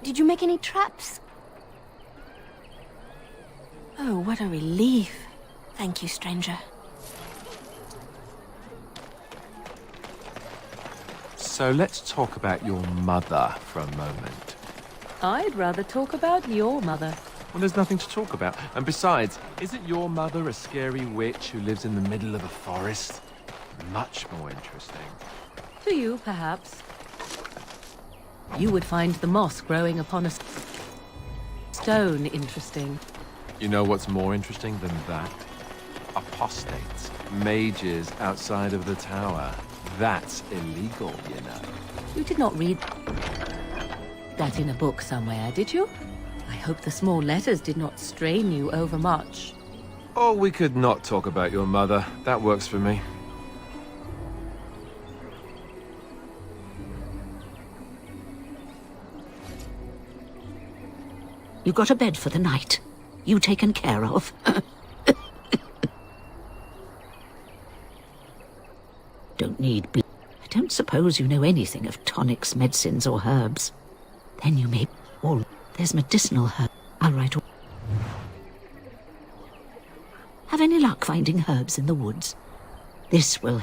Did you make any traps? Oh, what a relief. Thank you, stranger. So let's talk about your mother for a moment. I'd rather talk about your mother. Well, there's nothing to talk about. And besides, isn't your mother a scary witch who lives in the middle of a forest? Much more interesting. To you, perhaps. You would find the moss growing upon a stone interesting. You know what's more interesting than that? Apostates, mages outside of the tower. That's illegal, you know. You did not read that in a book somewhere, did you? I hope the small letters did not strain you overmuch. Or we could not talk about your mother. That works for me. You got a bed for the night. You taken care of. Don't need I don't suppose you know anything of tonics, medicines, or herbs. Then you may... Or there's medicinal herb. I'll write all... Have any luck finding herbs in the woods? This will...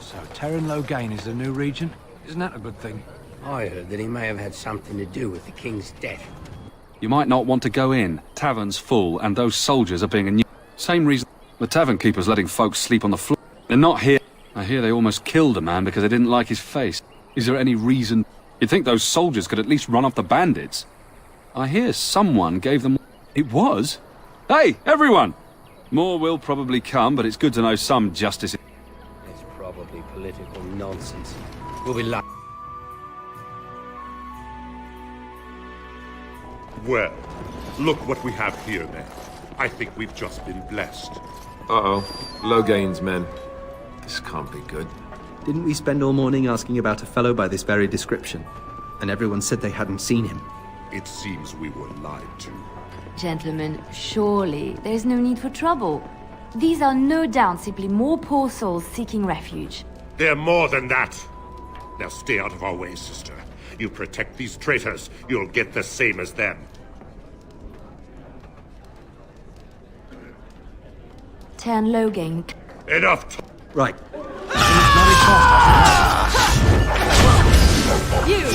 So Terran Loghain is the new regent? Isn't that a good thing? I heard that he may have had something to do with the king's death. You might not want to go in. Tavern's full, and those soldiers are being a new... Same reason the tavern keeper's letting folks sleep on the floor. They're not here. I hear they almost killed a man because they didn't like his face. Is there any reason... You'd think those soldiers could at least run off the bandits. I hear someone gave them... It was? Hey, everyone! More will probably come, but it's good to know some justice... It's probably political nonsense. We'll be lucky. Well, look what we have here then. I think we've just been blessed. Uh-oh. Loghain's men. This can't be good. Didn't we spend all morning asking about a fellow by this very description? And everyone said they hadn't seen him. It seems we were lied to. Gentlemen, surely there's no need for trouble. These are no doubt simply more poor souls seeking refuge. They're more than that. Now stay out of our way, sister. You protect these traitors, you'll get the same as them. Turn Loghain. Enough! Right. You!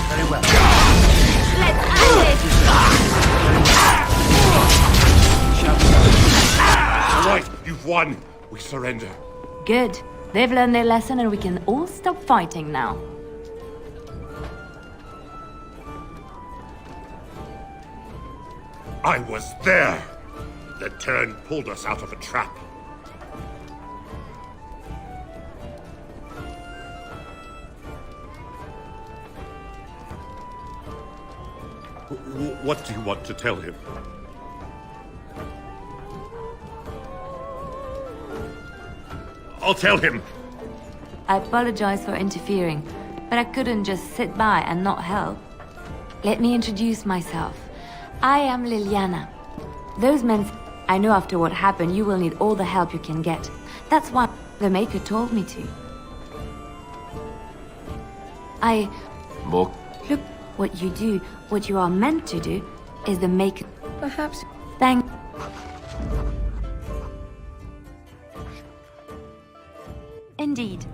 Very well. Let's end it! All right, you've won. We surrender. Good. They've learned their lesson and we can all stop fighting now. I was there. The turn pulled us out of a trap. What do you want to tell him? I'll tell him. I apologize for interfering, but I couldn't just sit by and not help. Let me introduce myself. I am Liliana. Those men... I know after what happened, you will need all the help you can get. That's why the Maker told me to. More? Look, what you do, what you are meant to do, is the Maker... Perhaps... Thank... Indeed.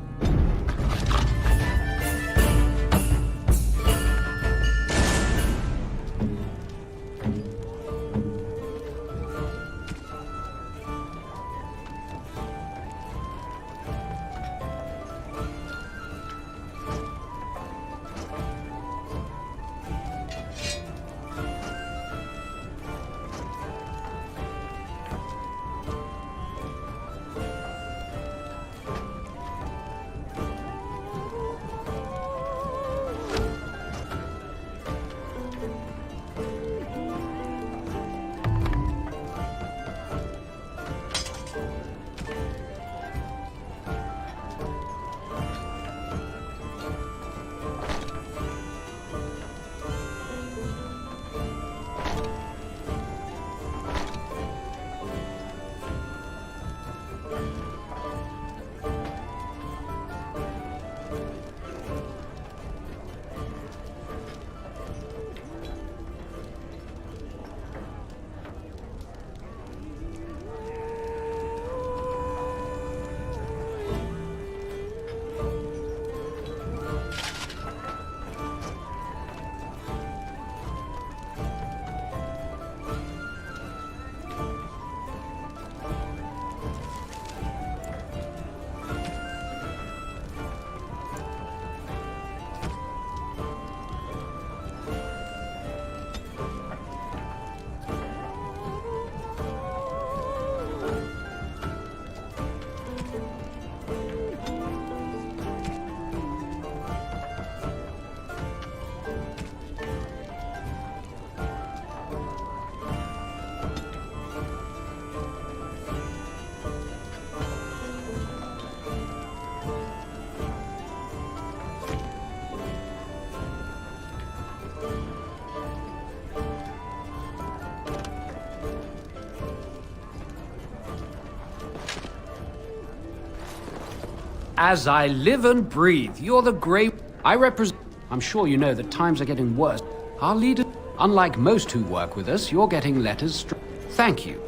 As I live and breathe, you're the Grey... I represent... I'm sure you know that times are getting worse. Our leader... Unlike most who work with us, you're getting letters... Thank you.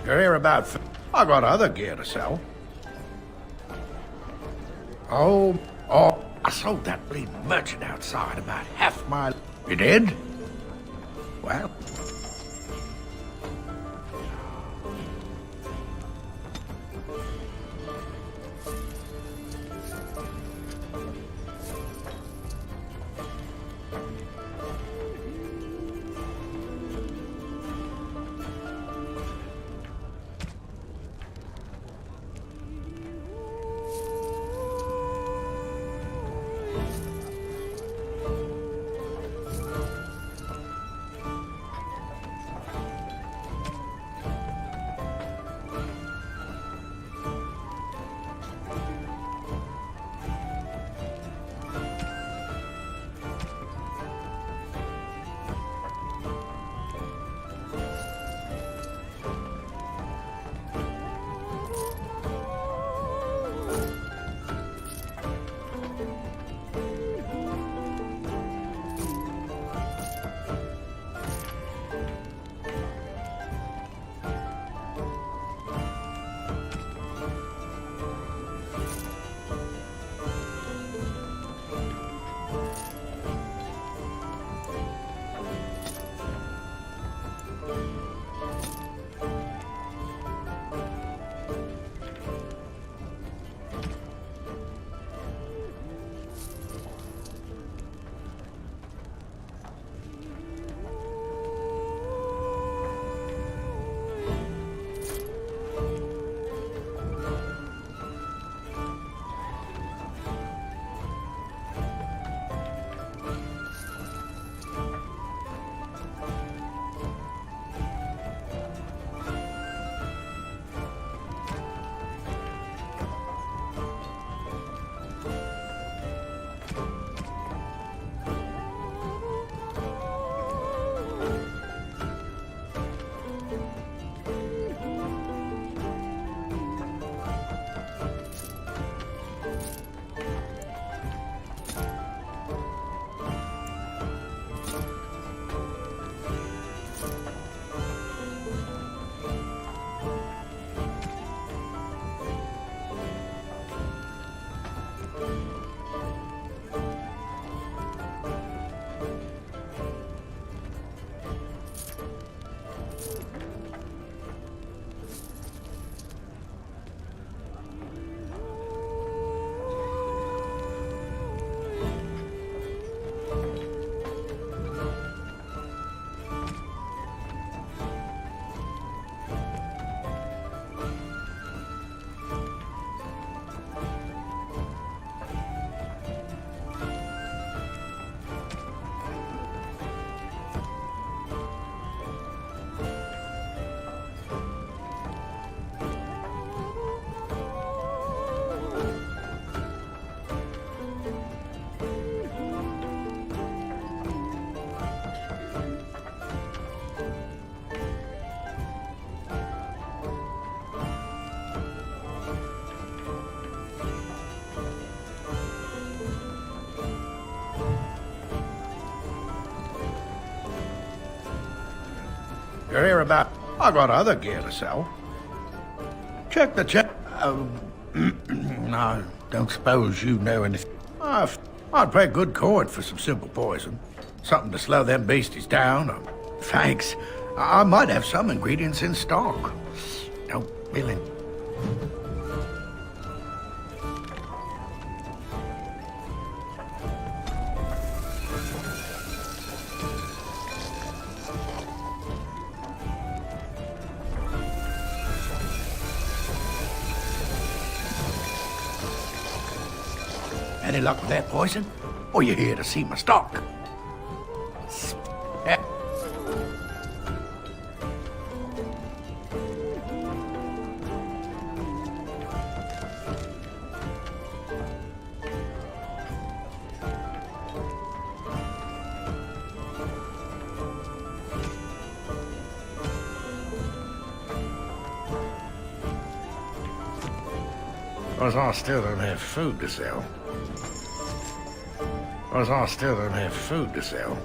You're here about... I got other gear to sell. Oh, I sold that bleeding merchant outside about half my... You did? Well... You're here about... I got other gear to sell. Check the check... I don't suppose you know anything. I'd pay good coin for some simple poison. Something to slow them beasties down. Thanks. I might have some ingredients in stock. No, really. Any luck with that poison? Or you here to see my stock? Eh. Because I still don't have food to sell. Because I still don't have food to sell.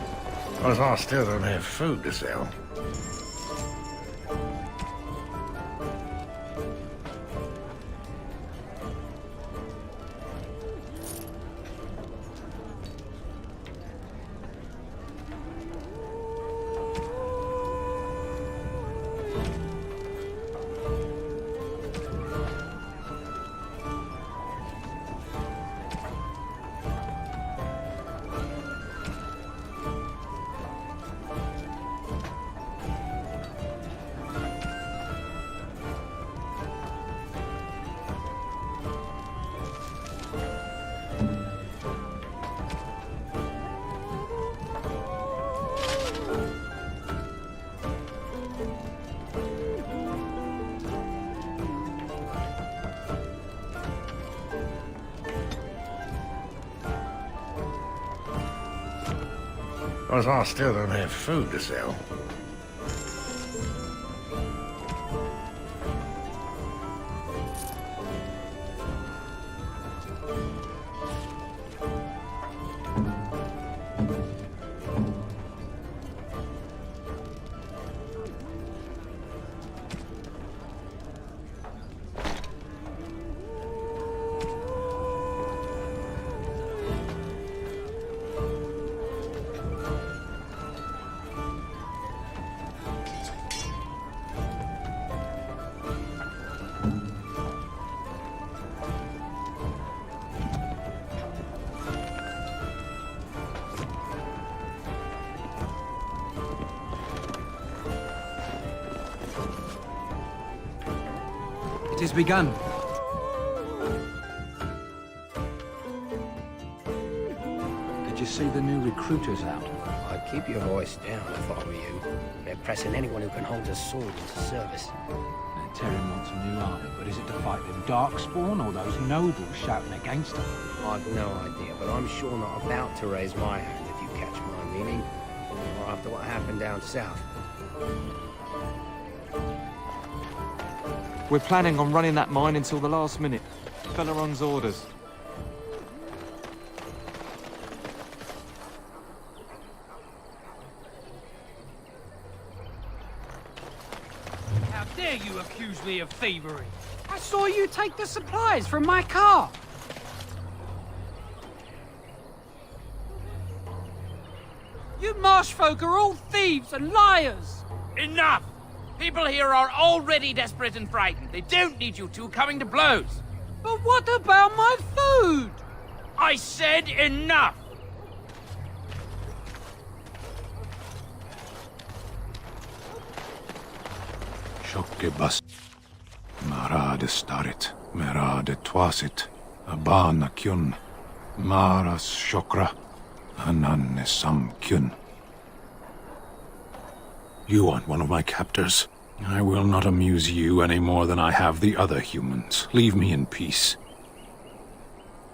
Because I still don't have food to sell. Because I still don't have food to sell. It has begun. Did you see the new recruiters out? I'd keep your voice down if I were you. They're pressing anyone who can hold a sword into service. Now, Terran wants a new army, but is it to fight them Darkspawn or those nobles shouting against them? I've no idea, but I'm sure not about to raise my hand if you catch my meaning. Or after what happened down south. We're planning on running that mine until the last minute. Felaron's orders. How dare you accuse me of thievery? I saw you take the supplies from my car. You marsh folk are all thieves and liars. Enough! People here are already desperate and frightened. They don't need you two coming to blows. But what about my food? I said enough! Shokkebas. Marade starit, merade twasit, abana kyun, maras shokra, ananne samkyun. You aren't one of my captors. I will not amuse you any more than I have the other humans. Leave me in peace.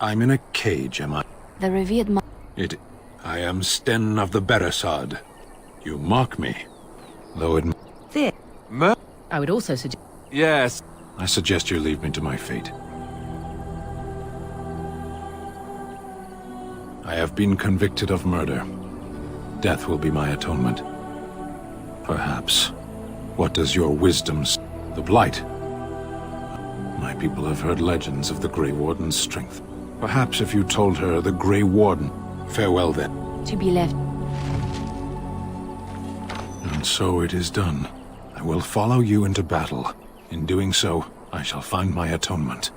I'm in a cage, am I? The revered I am Sten of the Beresard. You mock me. Though it... There. I would also suggest... Yes. I suggest you leave me to my fate. I have been convicted of murder. Death will be my atonement. Perhaps. What does your wisdom say? The Blight? My people have heard legends of the Grey Warden's strength. Perhaps if you told her the Grey Warden... Farewell then. to be left. And so it is done. I will follow you into battle. In doing so, I shall find my atonement.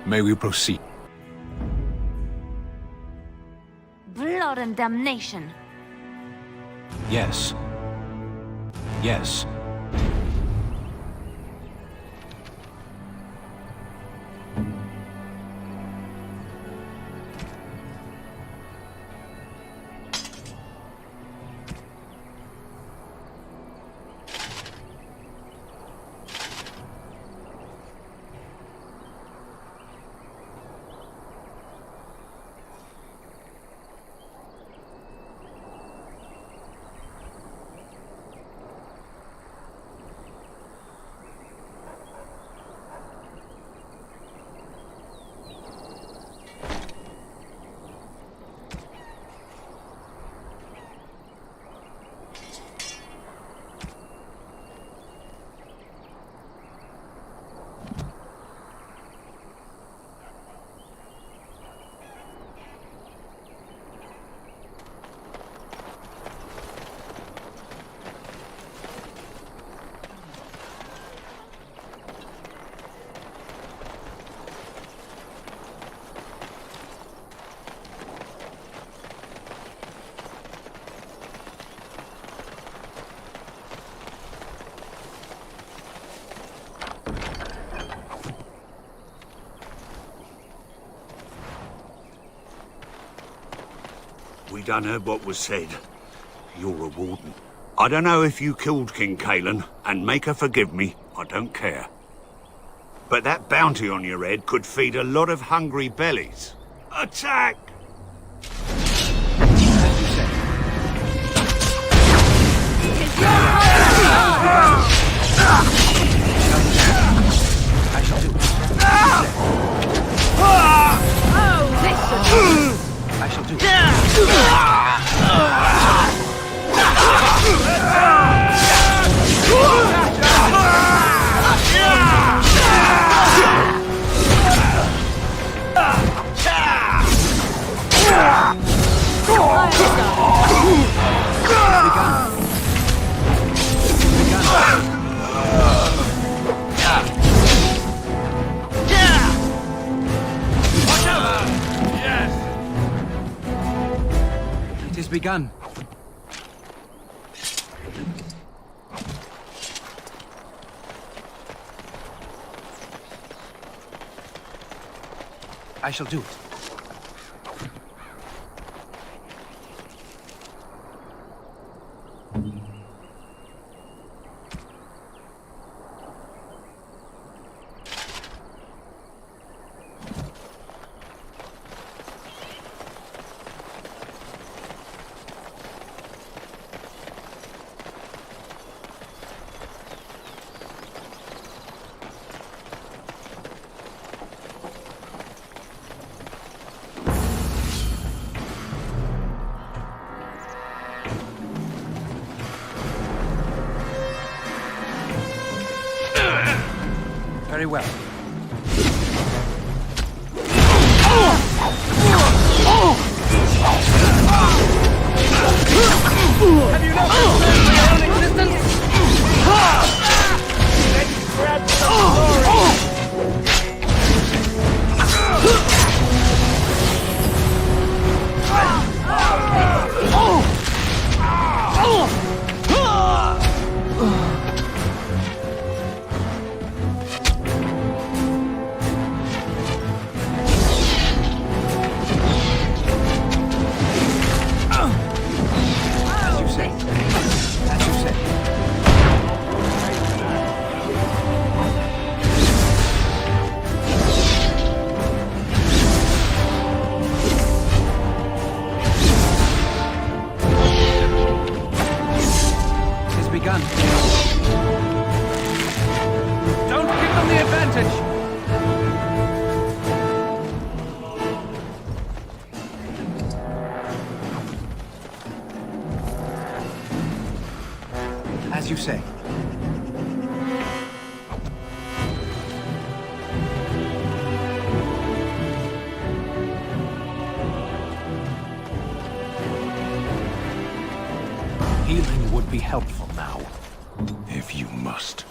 May we proceed? Blood and damnation. Yes. Yes. We done heard what was said. You're a warden. I don't know if you killed King Cailan, and make her forgive me, I don't care. But that bounty on your head could feed a lot of hungry bellies. Attack! I shall do it. It is begun. I shall do it. Very well. Have you not considered your own existence? Let's grab some glory! As you say. As you say. on the advantage! As you say. Healing would be helpful now. If you must.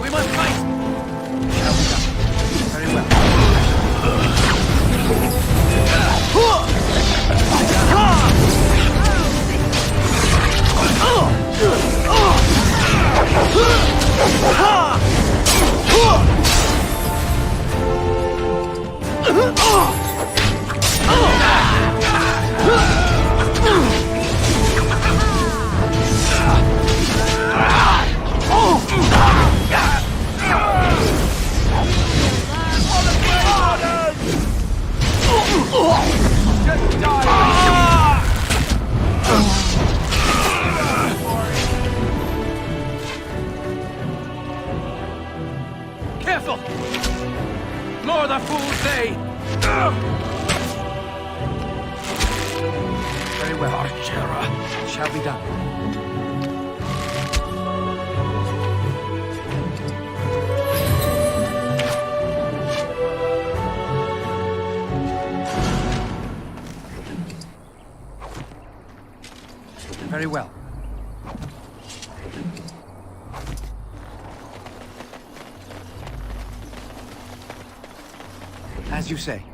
We must fight! Very well. Very well, Archer. Shall be done. Very well. As you say.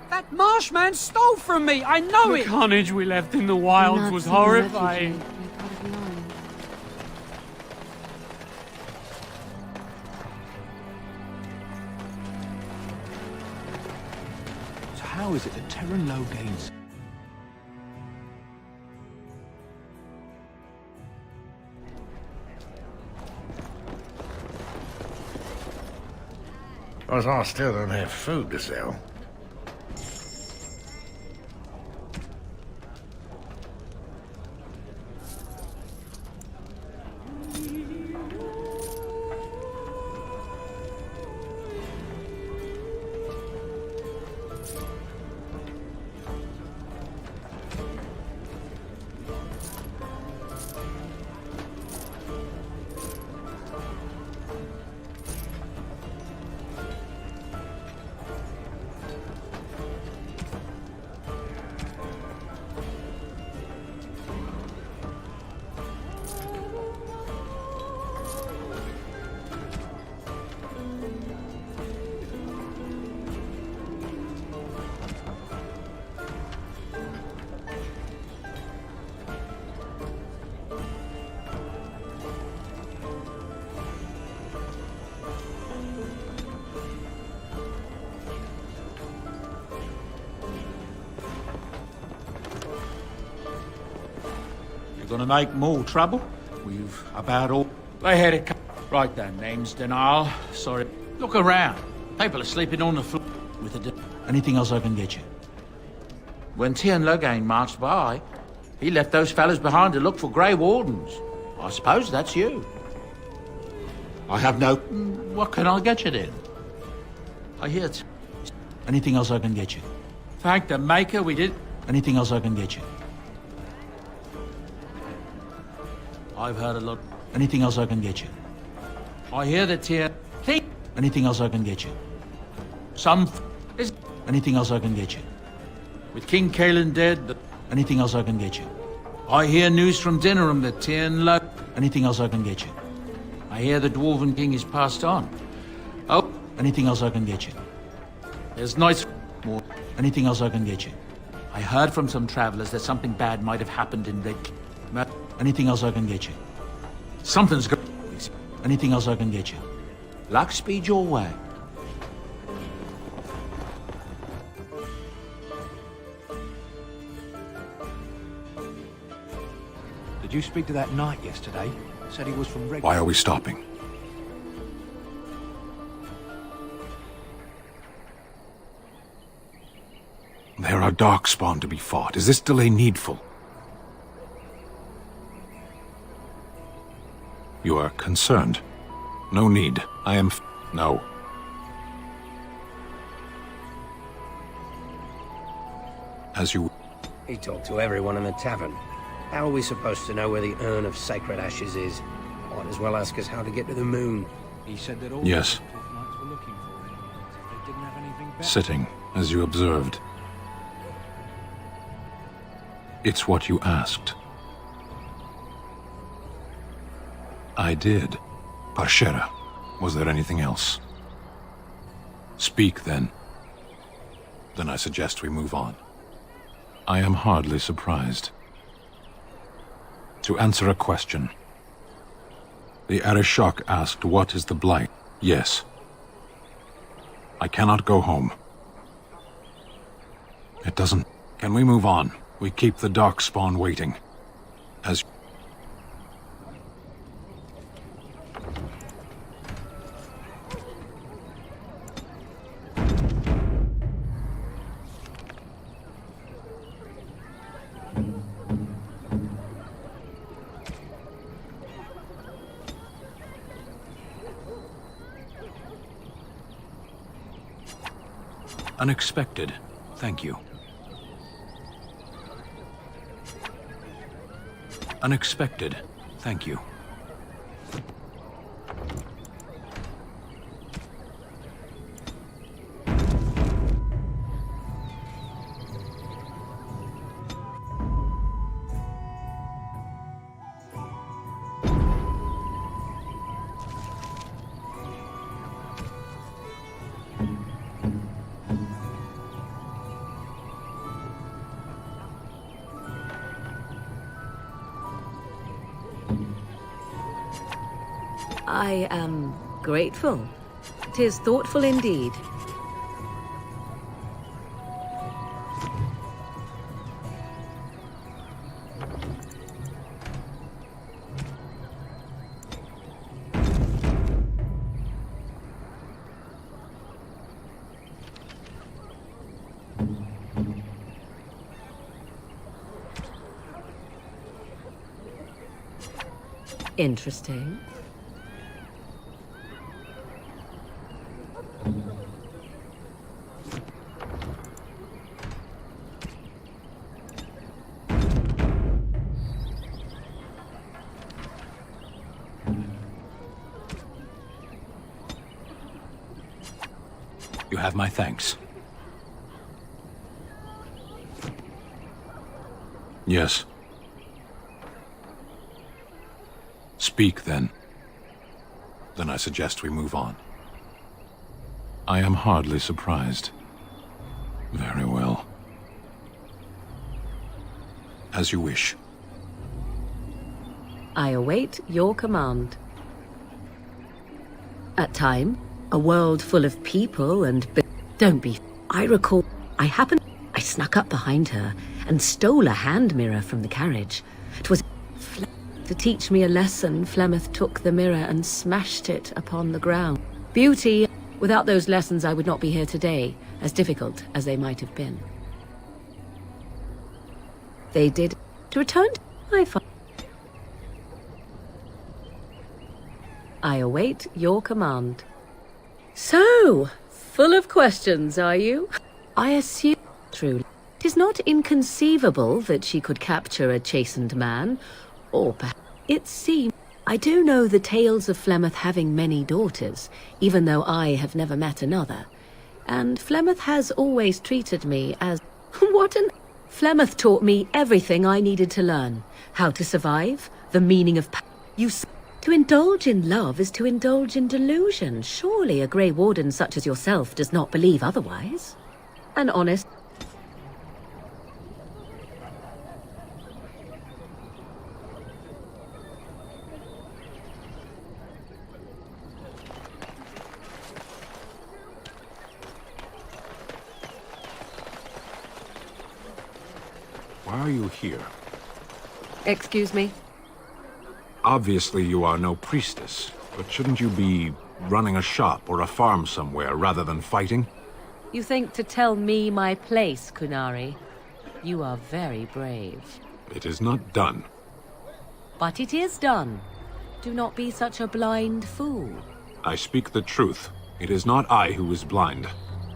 That Marshman stole from me! I know The it! carnage we left in the wilds was horrifying. So how is it that Terran Logain's... Because I still don't have food to sell. Gonna make more trouble? We've about all... They had it... Right then, name's Denal. Sorry. Look around. People are sleeping on the floor with a... Anything else I can get you? When Tien Logain marched by, he left those fellas behind to look for Grey Wardens. I suppose that's you. I have no... What can I get you then? I hear it's... Anything else I can get you? Thank the Maker we did... Anything else I can get you? I've heard a lot. Anything else I can get you? I hear that here. Anything else I can get you? Is anything else I can get you? With King Kaelin dead, anything else I can get you? I hear news from Dinnerum that Tien Lo. Anything else I can get you? I hear the Dwarven King is passed on. Oh, anything else I can get you? There's nights more. Anything else I can get you? I heard from some travelers that something bad might have happened in Red. Anything else I can get you? Something's good. Anything else I can get you? Luck speed your way. The Did you speak to that knight yesterday? Said he was from Red... Why are we stopping? There are darkspawn to be fought. Is this delay needful? You are concerned. No need. I am... No. As you... He talked to everyone in the tavern. How are we supposed to know where the urn of sacred ashes is? Might as well ask us how to get to the moon. He said that all Yes. the knights were looking for him. They didn't have anything better. Sitting, as you observed. It's what you asked. I did. Parshera. Was there anything else? Speak, then. Then I suggest we move on. I am hardly surprised. To answer a question. The Arishok asked, what is the Blight? Yes. I cannot go home. It doesn't... Can we move on? We keep the Darkspawn waiting. As... Unexpected. Thank you. Unexpected. Thank you. I am grateful. 'Tis thoughtful indeed. Interesting. You have my thanks. Yes. Speak, then. Then I suggest we move on. I am hardly surprised. Very well. As you wish. I await your command. At time, a world full of people and... Don't be... I recall... I snuck up behind her and stole a hand mirror from the carriage. 'Twas... To teach me a lesson, Flemeth took the mirror and smashed it upon the ground. Beauty... Without those lessons, I would not be here today, as difficult as they might have been. They did... To return to my father... I await your command. So, full of questions, are you? I assume... Truly. It is not inconceivable that she could capture a chastened man, or perhaps... It seems... I do know the tales of Flemeth having many daughters, even though I have never met another. And Flemeth has always treated me as... What an... Flemeth taught me everything I needed to learn. How to survive, the meaning of... To indulge in love is to indulge in delusion. Surely a Grey Warden such as yourself does not believe otherwise. An honest... Why are you here? Excuse me. Obviously you are no priestess, but shouldn't you be running a shop or a farm somewhere rather than fighting? You think to tell me my place, Kunari? You are very brave. It is not done. But it is done. Do not be such a blind fool. I speak the truth. It is not I who is blind.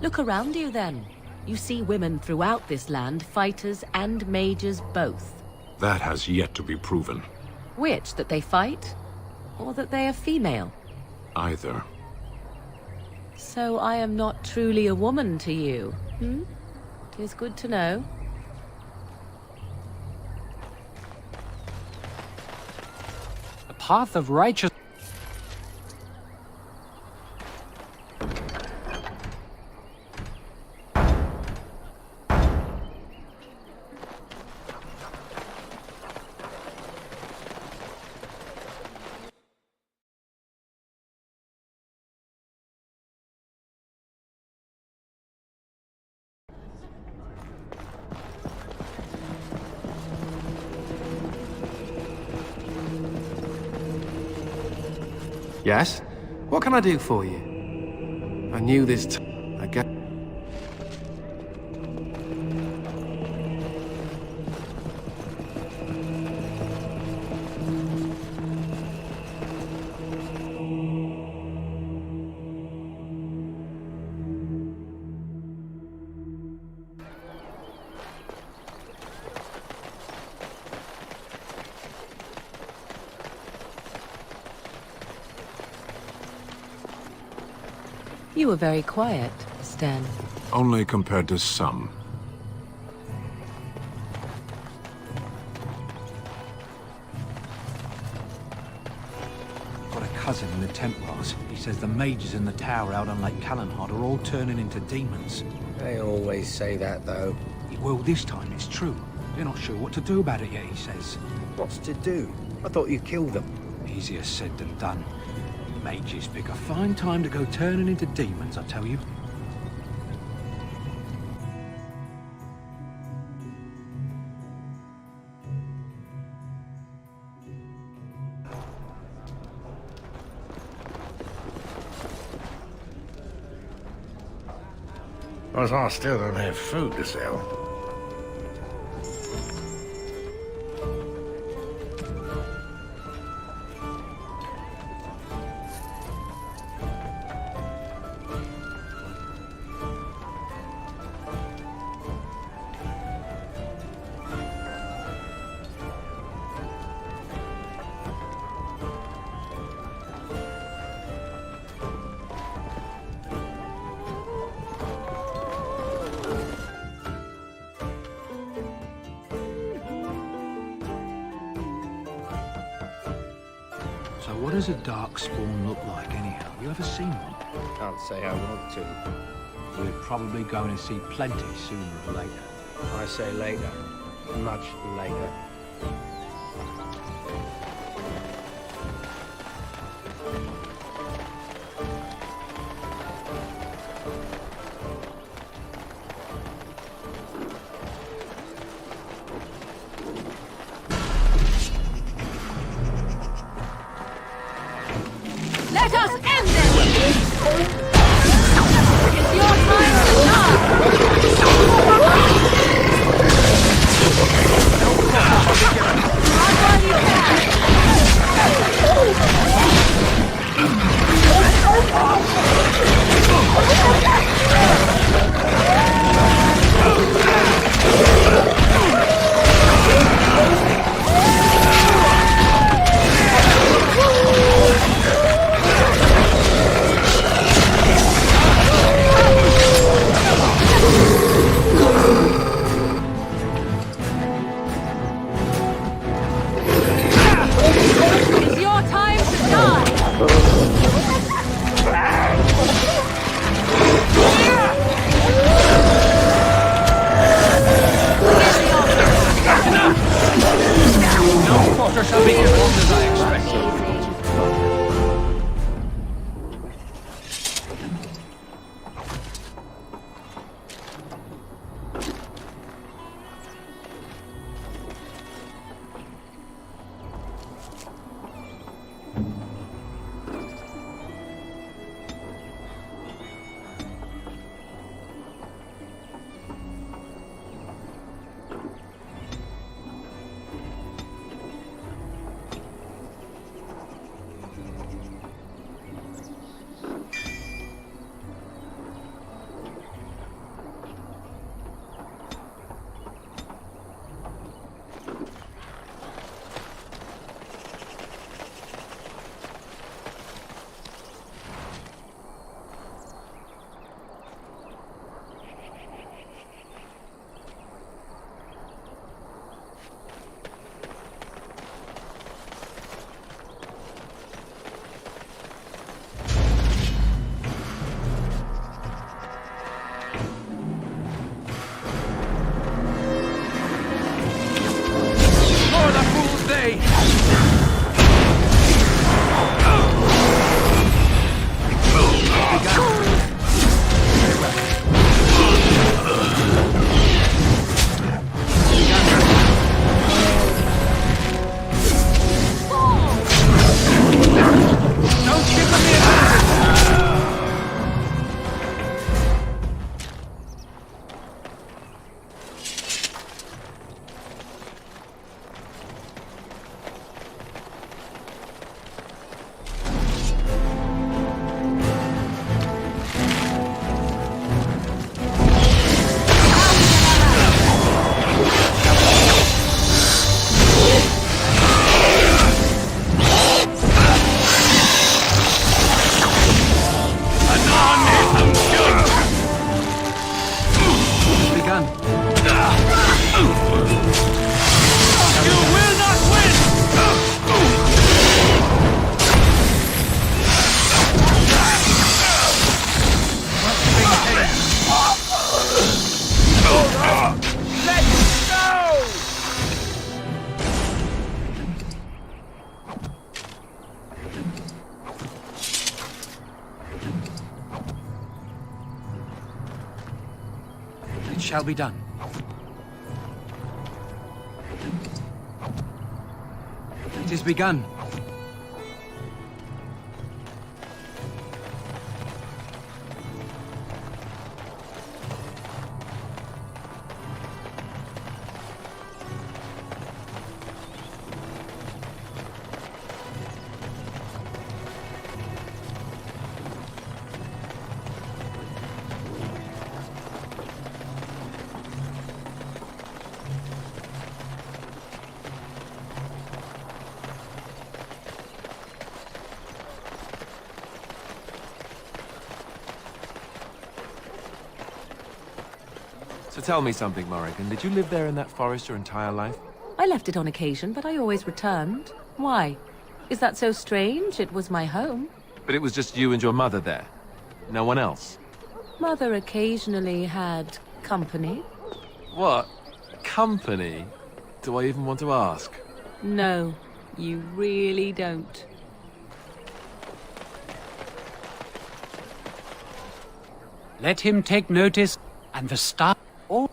Look around you then. You see women throughout this land, fighters and mages both. That has yet to be proven. Which, that they fight? Or that they are female? Either. So I am not truly a woman to you, Tis good to know. The path of righteousness. Yes? What can I do for you? I knew this I get... You were very quiet, Sten. Only compared to some. Got a cousin in the Templars. He says the mages in the tower out on Lake Calenhard are all turning into demons. They always say that, though. Well, this time it's true. They're not sure what to do about it yet, he says. What's to do? I thought you killed them. Easier said than done. Mages pick a fine time to go turning into demons, I tell you. Because I still don't have food to sell. So what does a dark spawn look like anyhow? You ever seen one? Can't say I want to. We're probably going to see plenty sooner or later. I say later. Much later. Let us end this! It's your time to shine! shall be done. It is begun. So tell me something, Morrigan. Did you live there in that forest your entire life? I left it on occasion, but I always returned. Why? Is that so strange? It was my home. But it was just you and your mother there? No one else? Mother occasionally had company. What? Company? Do I even want to ask? No, you really don't. Let him take notice, and the star... Oh.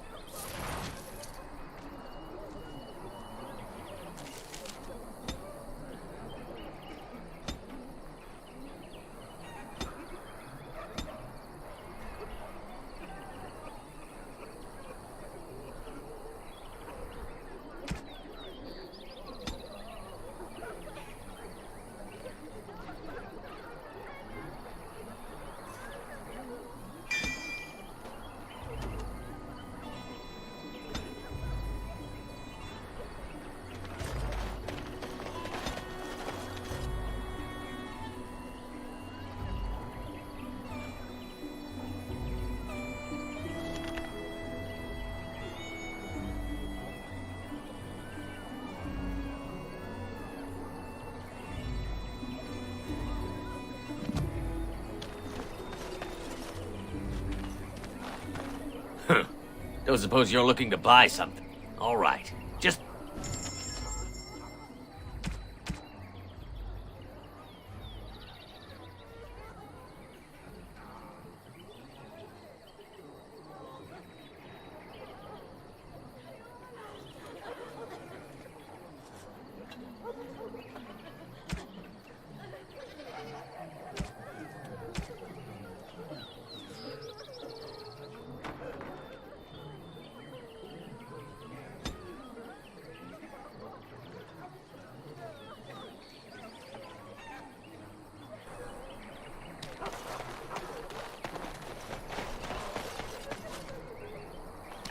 Don't suppose you're looking to buy something. All right. Just...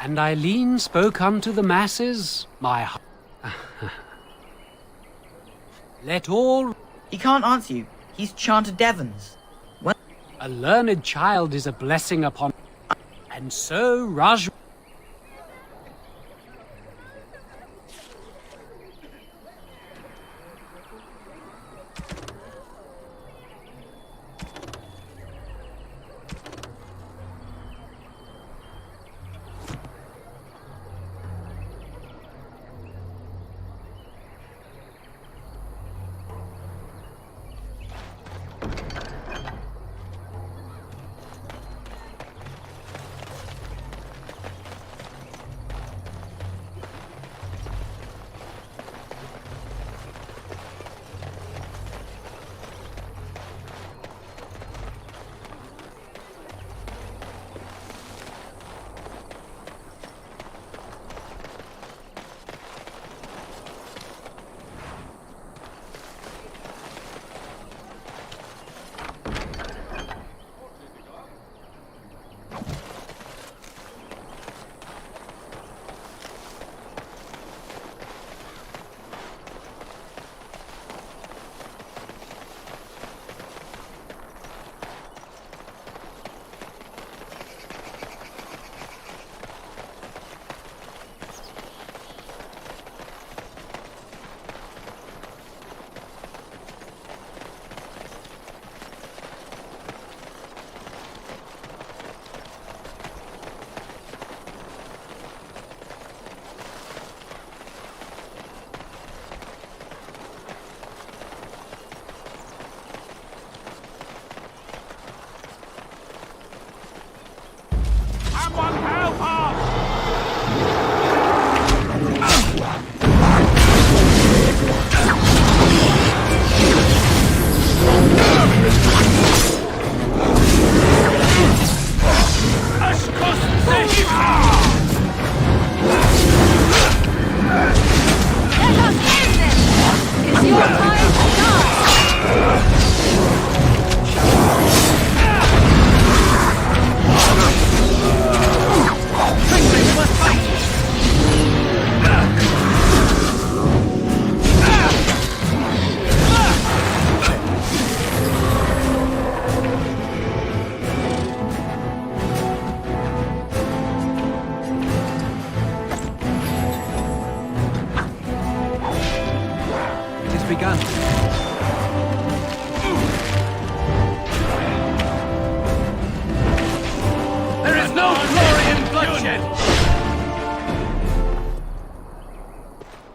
And Eileen spoke unto the masses, my heart. Let all... He can't answer you. He's chanted Devons. What? A learned child is a blessing upon... And so Raj...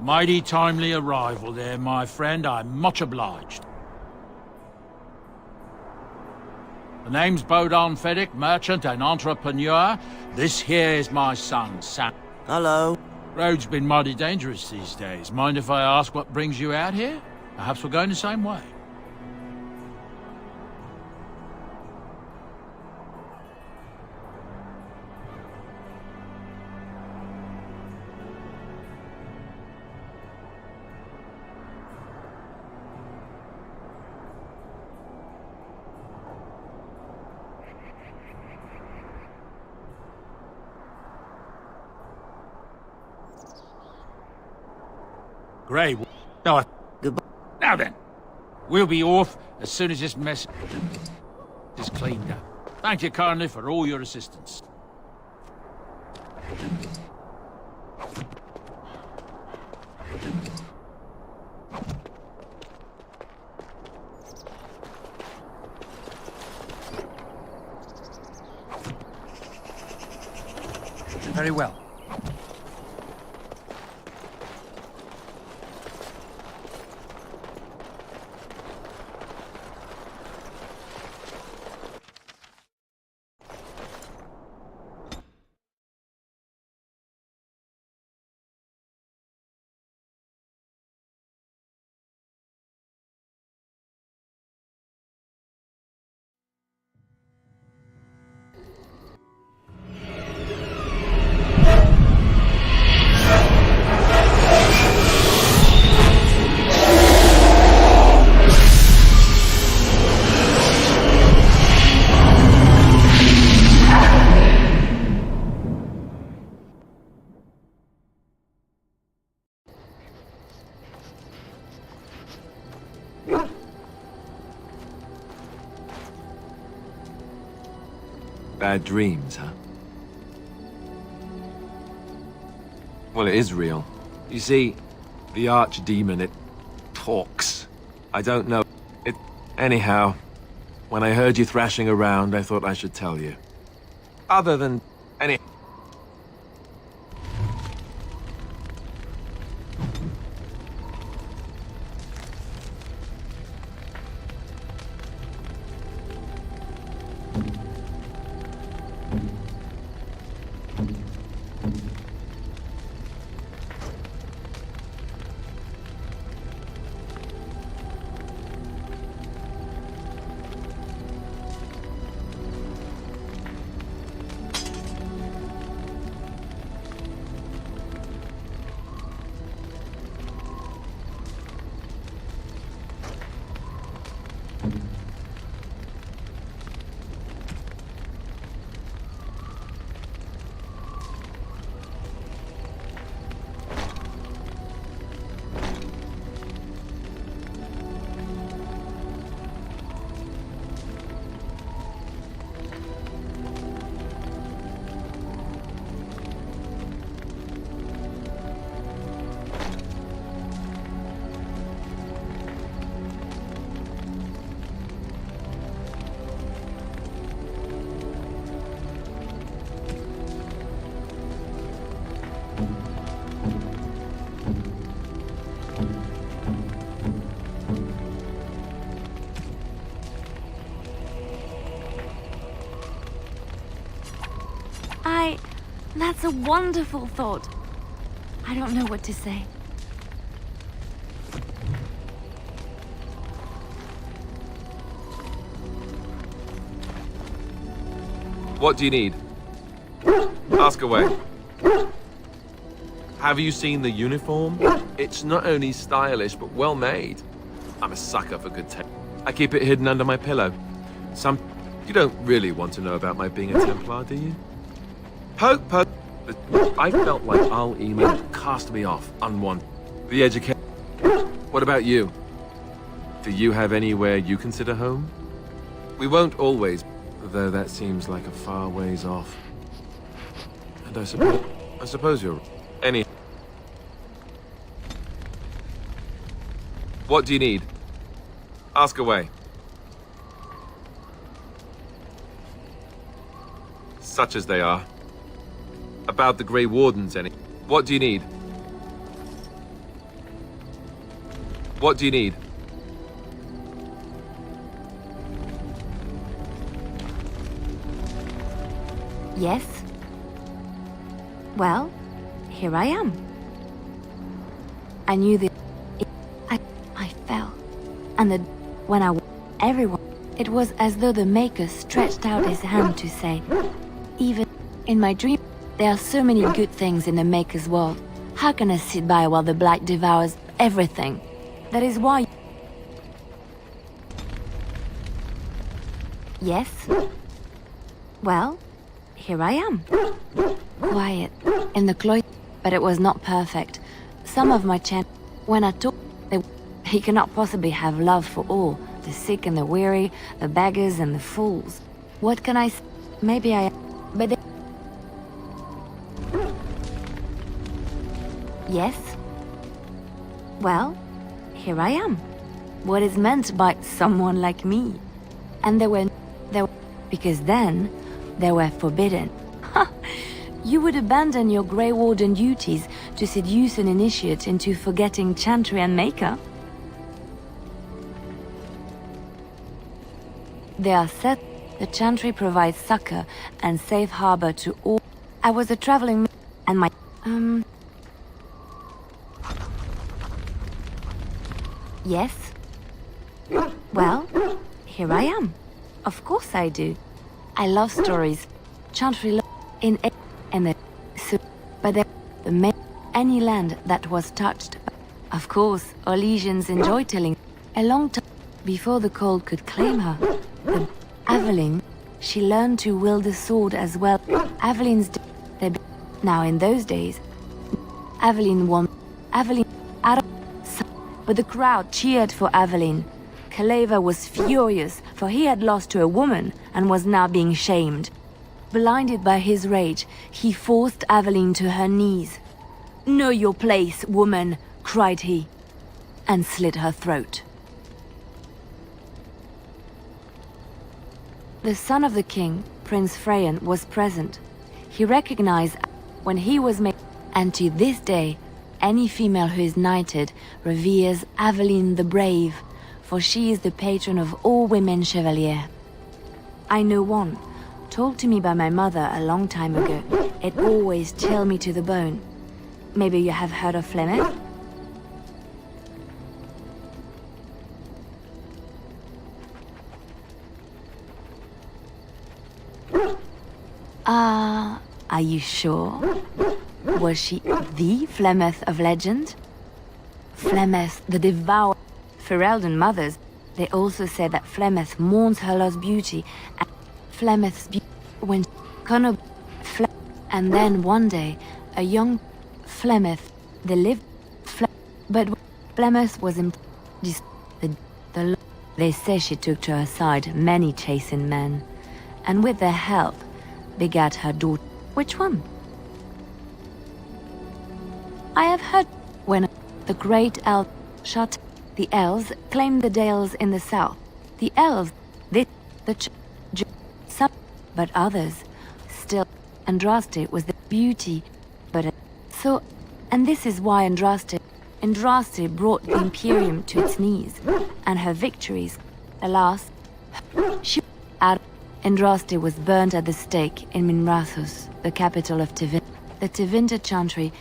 Mighty timely arrival there, my friend. I'm much obliged. The name's Bodon Feddick, merchant and entrepreneur. This here is my son, Sam. Hello. Road's been mighty dangerous these days. Mind if I ask what brings you out here? Perhaps we're going the same way. Grey. No, goodbye. Now then, we'll be off as soon as this mess is cleaned up. Thank you kindly for all your assistance. Very well. Bad dreams, huh? Well, it is real. You see, the archdemon, it talks. I don't know. It... Anyhow, when I heard you thrashing around, I thought I should tell you. Other than... any... That's a wonderful thought. I don't know what to say. What do you need? Ask away. Have you seen the uniform? It's not only stylish, but well made. I'm a sucker for good taste. I keep it hidden under my pillow. You don't really want to know about my being a Templar, do you? Poke, poke. I felt like Al-Eman cast me off unwanted. The education. What about you? Do you have anywhere you consider home? We won't always, though that seems like a far ways off. And I suppose you're any. What do you need? Ask away. Such as they are. About the Grey Wardens, any. What do you need? What do you need? Yes? Well, here I am. I knew that I fell. And when everyone, it was as though the Maker stretched out his hand to say, even in my dream, there are so many good things in the Maker's world. How can I sit by while the Blight devours everything? That is why... Yes? Well, here I am. Quiet, in the cloister, but it was not perfect. Some of my when I talk, he cannot possibly have love for all, the sick and the weary, the beggars and the fools. What can I say? Maybe I... But they... Yes? Well, here I am. What is meant by someone like me? And there were... Because then, they were forbidden. You would abandon your Grey Warden duties to seduce an initiate into forgetting Chantry and Maker? They are said the Chantry provides succor and safe harbor to all. I was a traveling and my... Yes? Well, here I am. Of course I do. I love stories. Chantry in and the but the any land that was touched. Of course, Orlesians enjoy telling. A long time before the cold could claim her, the Aveline, she learned to wield the sword as well. Aveline's now in those days, Aveline won. Aveline out of, but the crowd cheered for Aveline. Kaleva was furious, for he had lost to a woman and was now being shamed. Blinded by his rage, he forced Aveline to her knees. "Know your place, woman," cried he, and slit her throat. The son of the king, Prince Freyan, was present. He recognized when he was made, and to this day, any female who is knighted reveres Aveline the Brave, for she is the patron of all women chevalier. I know one, told to me by my mother a long time ago. It always chilled me to the bone. Maybe you have heard of Flemeth? Are you sure? Was she the Flemeth of legend? Flemeth the Devourer. Ferelden mothers, they also say that Flemeth mourns her lost beauty, and Flemeth's beauty when Connor and then one day, a young Flemeth, they lived, but Flemeth was in they say she took to her side many chastened men, and with their help, begat her daughter. Which one? I have heard when the great elf shut, the elves claimed the dales in the south. The elves, some, but others, still, Andraste was the beauty, but so, and this is why Andraste brought the Imperium to its knees, and her victories, alas, Andraste was burnt at the stake in Minrathous, the capital of Tevinter. The Tevinter Chantry,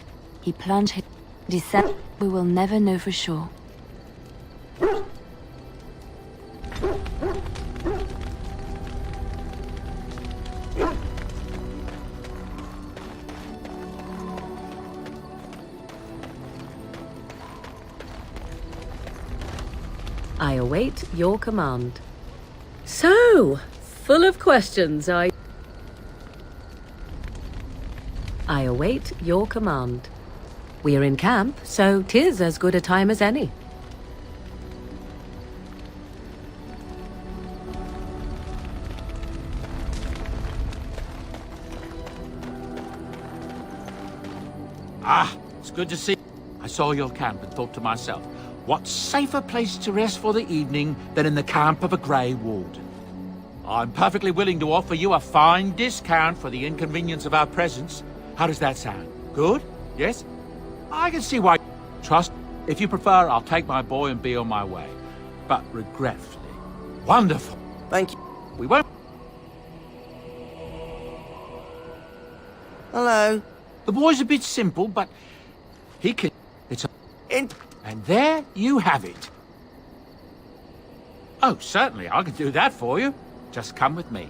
he plunged his descent. We will never know for sure. I await your command. So, full of questions, I await your command. We are in camp, so 'tis as good a time as any. Ah, it's good to see. I saw your camp and thought to myself, what safer place to rest for the evening than in the camp of a Grey Warden? I'm perfectly willing to offer you a fine discount for the inconvenience of our presence. How does that sound? Good? Yes? I can see why. Trust. If you prefer, I'll take my boy and be on my way. But regretfully. Wonderful. Thank you. We won't... Hello. The boy's a bit simple, but he can... It's a... And there you have it. Oh, certainly, I can do that for you. Just come with me.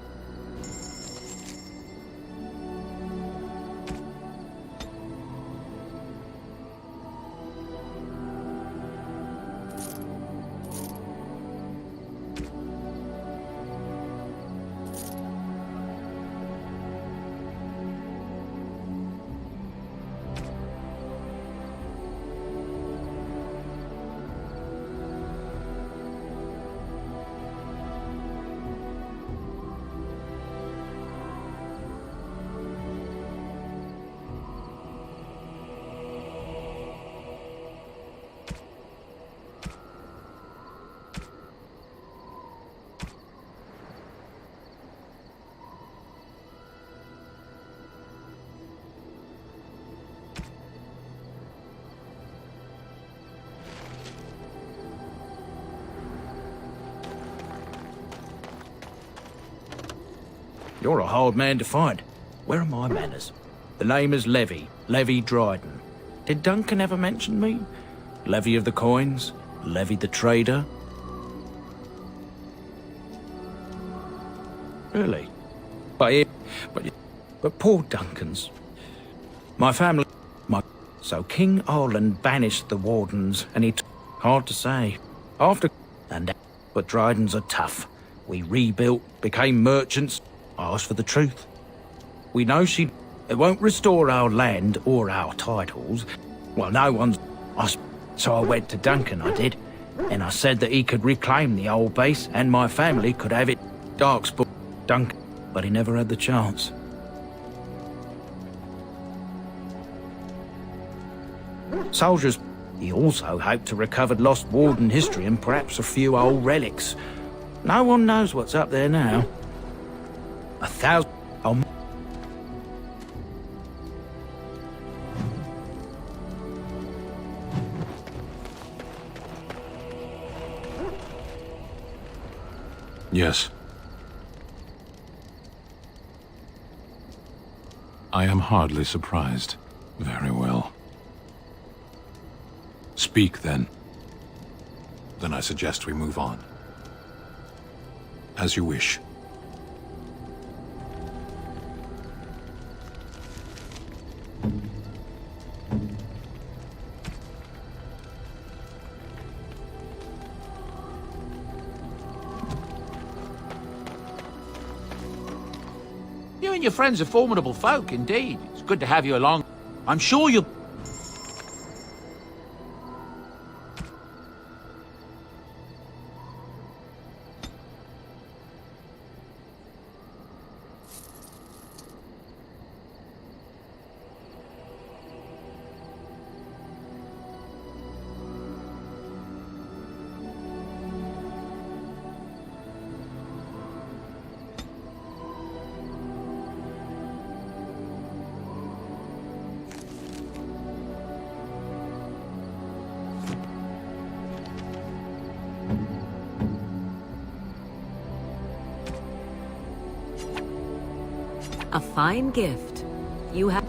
You're a hard man to find. Where are my manners? The name is Levy. Levy Dryden. Did Duncan ever mention me? Levy of the coins? Levy the trader? Really? But poor Duncan's. My family... So King Arland banished the wardens, and hard to say. But Drydens are tough. We rebuilt, became merchants, asked for the truth. We know it won't restore our land or our titles. Well, no one's... So I went to Duncan, I did. And I said that he could reclaim the old base and my family could have it. Darkspawn, Duncan, but he never had the chance. Soldiers, he also hoped to recover lost warden history and perhaps a few old relics. No one knows what's up there now. 1,000... Yes. I am hardly surprised. Very well. Speak, then. Then I suggest we move on. As you wish. You and your friends are formidable folk, indeed. It's good to have you along. I'm sure you'll... A fine gift. You have...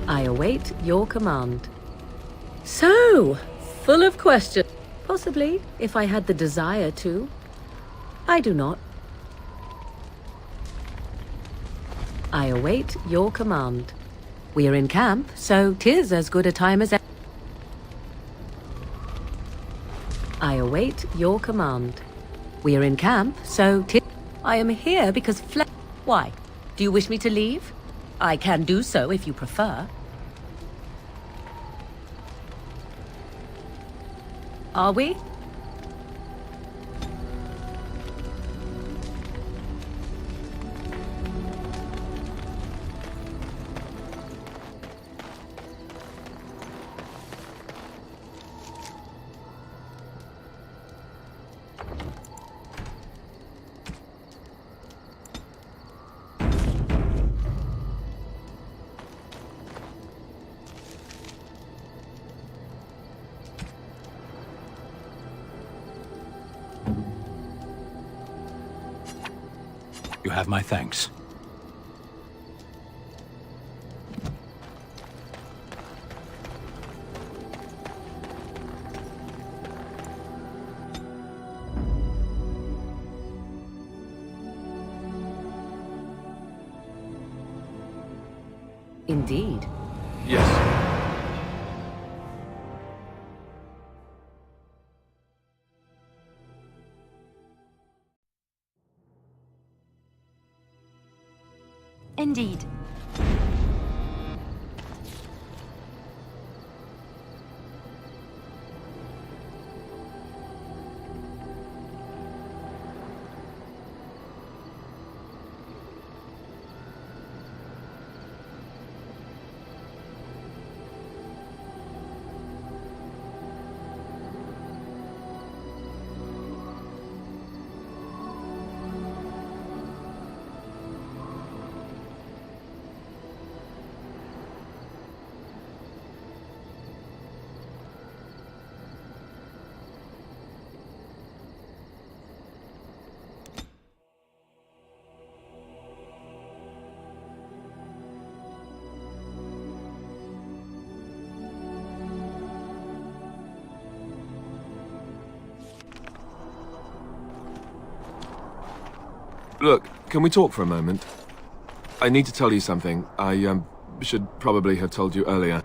I await your command. So, full of questions. Possibly, if I had the desire to. I do not. I await your command. We are in camp, so 'tis as good a time as ever. I await your command. We are in camp, so I am here because Why? Do you wish me to leave? I can do so if you prefer. Are we? You have my thanks. Indeed. Yes. Indeed. Look, can we talk for a moment? I need to tell you something. I, should probably have told you earlier.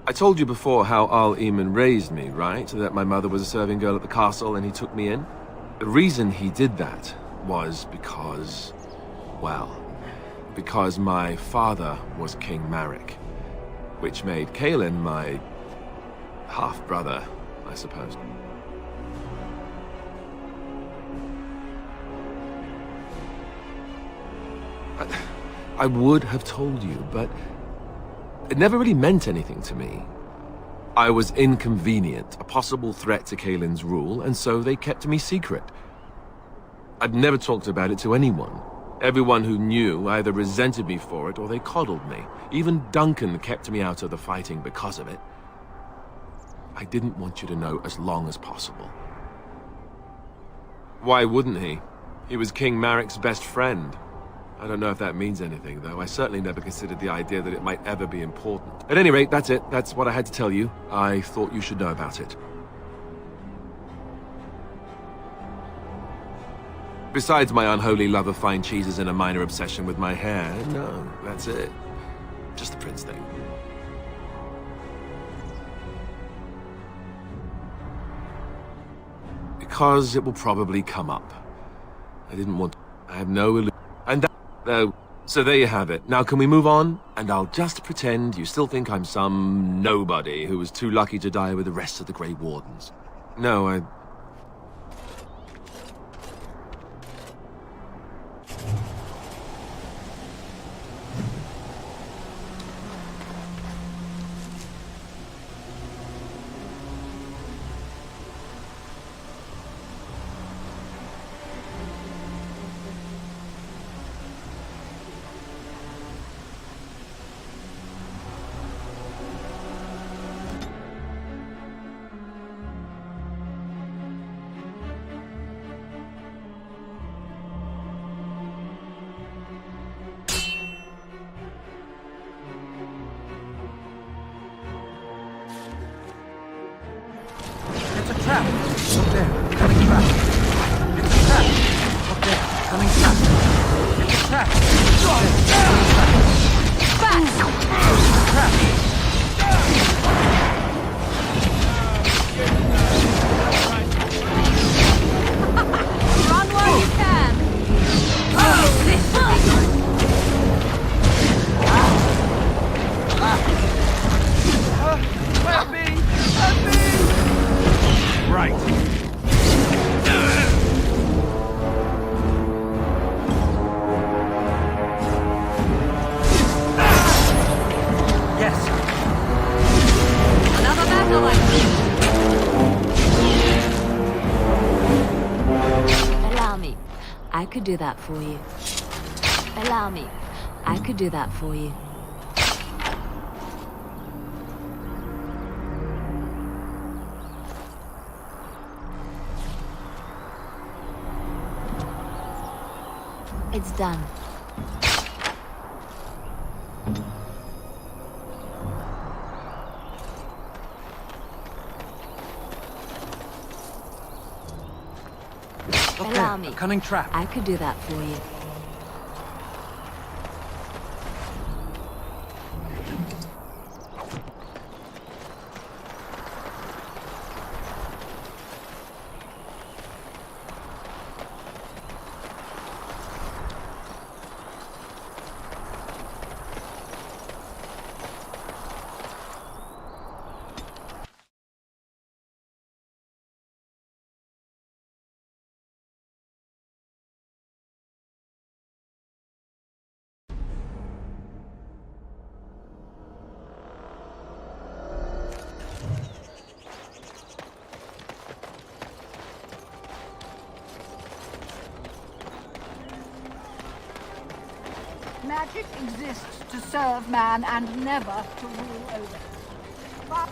I told you before how Al Eamon raised me, right? That my mother was a serving girl at the castle and he took me in? The reason he did that was because... well... because my father was King Marek. Which made Kaelin my... half-brother, I suppose. I would have told you, but it never really meant anything to me. I was inconvenient, a possible threat to Kaelin's rule, and so they kept me secret. I'd never talked about it to anyone. Everyone who knew either resented me for it or they coddled me. Even Duncan kept me out of the fighting because of it. I didn't want you to know as long as possible. Why wouldn't he? He was King Marek's best friend. I don't know if that means anything, though. I certainly never considered the idea that it might ever be important. At any rate, that's it. That's what I had to tell you. I thought you should know about it. Besides my unholy love of fine cheeses and a minor obsession with my hair, no, that's it. Just the prince thing. Because it will probably come up. I didn't want... I have no illusion. And that... Oh, so there you have it. Now can we move on? And I'll just pretend you still think I'm some nobody who was too lucky to die with the rest of the Grey Wardens. No, I... I could do that for you. Allow me. I could do that for you. It's done. Allow me. A cunning trap. I could do that for you. Magic exists to serve man and never to rule over him. But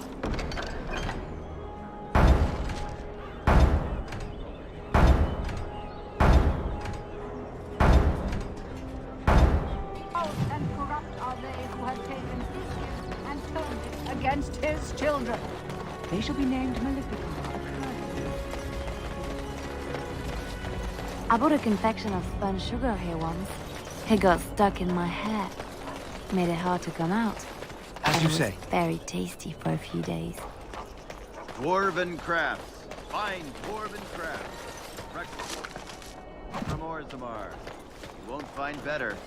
and corrupt are they who have taken his gift and turned it against his children. They shall be named Maleficar. I bought a confection of spun sugar here once. It got stuck in my hair. Made it hard to come out. As you say. Very tasty for a few days. Dwarven crafts. Fine dwarven crafts. From Orzammar. You won't find better.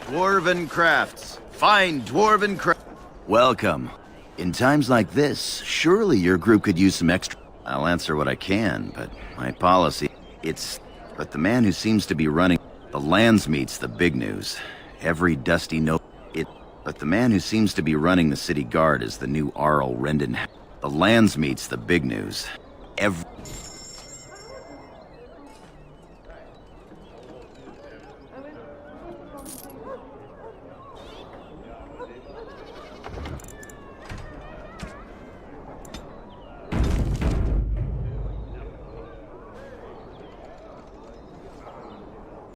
Dwarven crafts. Fine dwarven crafts. Welcome. In times like this, surely your group could use some extra. I'll answer what I can, but my policy, but the man who seems to be running the Landsmeet's the big news. Every dusty note. But the man who seems to be running the city guard is the new Arl Rendon. The Landsmeet's the big news.